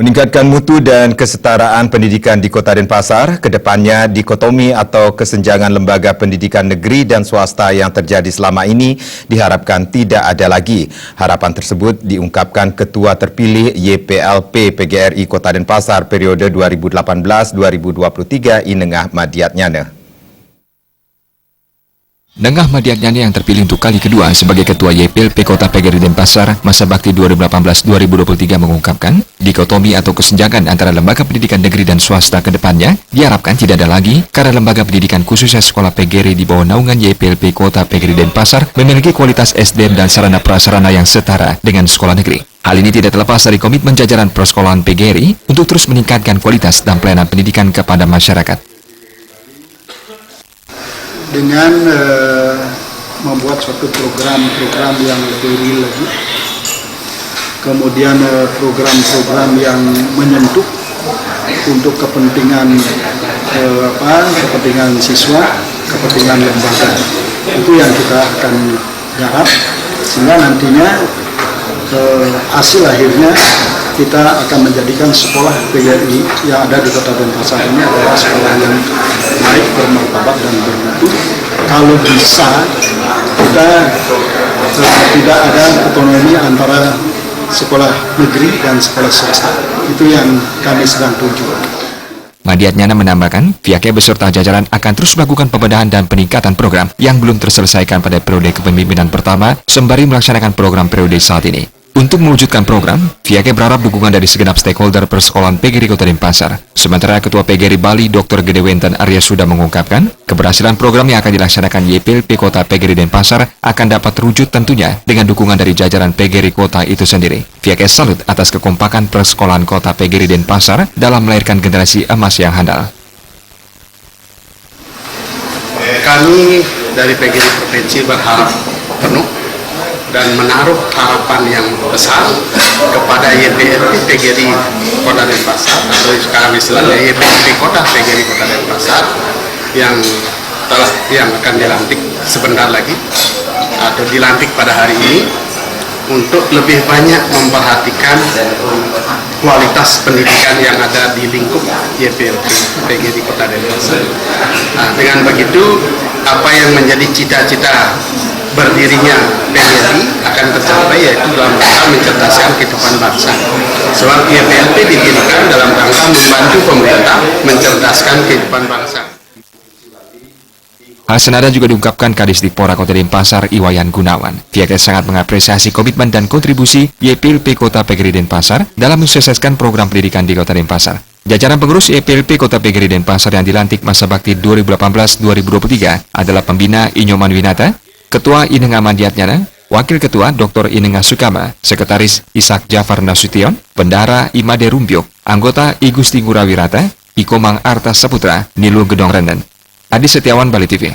Meningkatkan mutu dan kesetaraan pendidikan di Kota Denpasar, kedepannya dikotomi atau kesenjangan lembaga pendidikan negeri dan swasta yang terjadi selama ini diharapkan tidak ada lagi. Harapan tersebut diungkapkan Ketua Terpilih YPLP PGRI Kota Denpasar periode 2018-2023 Inengah Madiatnyana. Nengah Madiatnyana yang terpilih untuk kali kedua sebagai Ketua YPLP Kota PGRI Denpasar masa bakti 2018-2023 mengungkapkan, dikotomi atau kesenjangan antara lembaga pendidikan negeri dan swasta ke depannya diharapkan tidak ada lagi karena lembaga pendidikan khususnya sekolah PGRI di bawah naungan YPLP Kota PGRI Denpasar memiliki kualitas SDM dan sarana prasarana yang setara dengan sekolah negeri. Hal ini tidak terlepas dari komitmen jajaran persekolahan PGRI untuk terus meningkatkan kualitas dan pelayanan pendidikan kepada masyarakat. Dengan membuat suatu program-program yang lebih real lagi, kemudian program-program yang menyentuh untuk kepentingan kepentingan siswa, kepentingan lembaga, itu yang kita akan garap sehingga nantinya hasil akhirnya kita akan menjadikan sekolah PGRI yang ada di Kota Denpasar ini adalah sekolah yang baik, bermartabat dan bermutu. Kalau bisa kita tidak ada otonomi antara sekolah negeri dan sekolah swasta. Itu yang kami sedang tuju. Madiatnyana menambahkan, pihaknya beserta jajaran akan terus melakukan pembenahan dan peningkatan program yang belum terselesaikan pada periode kepemimpinan pertama sembari melaksanakan program periode saat ini. Untuk mewujudkan program, pihaknya berharap dukungan dari segenap stakeholder persekolahan PGRI Kota Denpasar. Sementara Ketua PGRI Bali Dr. Gedewenten Arya sudah mengungkapkan, keberhasilan program yang akan dilaksanakan YPLP Kota PGRI Denpasar akan dapat terwujud tentunya dengan dukungan dari jajaran PGRI Kota itu sendiri. Pihaknya salut atas kekompakan persekolahan Kota PGRI Denpasar dalam melahirkan generasi emas yang handal. Kami dari PGRI Provinsi berharap penuh dan menaruh harapan yang besar kepada YPLP PGRI Kota Denpasar atau sekarang istilahnya YPLP Kota PGRI Kota Denpasar yang akan dilantik sebentar lagi atau dilantik pada hari ini untuk lebih banyak memperhatikan kualitas pendidikan yang ada di lingkup YPLP PGRI Kota Denpasar. Nah, dengan begitu apa yang menjadi cita-cita berdirinya PGRI akan tercapai, yaitu dalam rangka mencerdaskan kehidupan bangsa. Sebab YPLP didirikan dalam rangka membantu pemerintah mencerdaskan kehidupan bangsa. Hal senada juga diungkapkan Kadisdikpora Kota Denpasar Iwayan Gunawan. Pihaknya sangat mengapresiasi komitmen dan kontribusi YPLP Kota PGRI Denpasar dalam mensukseskan program pendidikan di Kota Denpasar. Jajaran pengurus YPLP Kota PGRI Denpasar yang dilantik masa bakti 2018-2023 adalah Pembina Inyoman Winata, Ketua Inengah Madiatnyana, Wakil Ketua Dr. Inengah Sukama, Sekretaris Ishak Jafar Nasution, Bendahara Imade Rumbyuk, Anggota I Gusti Ngurah Wirata, Ikomang Arta Saputra, Nilu Gedong Renden. Adi Setiawan, Bali TV.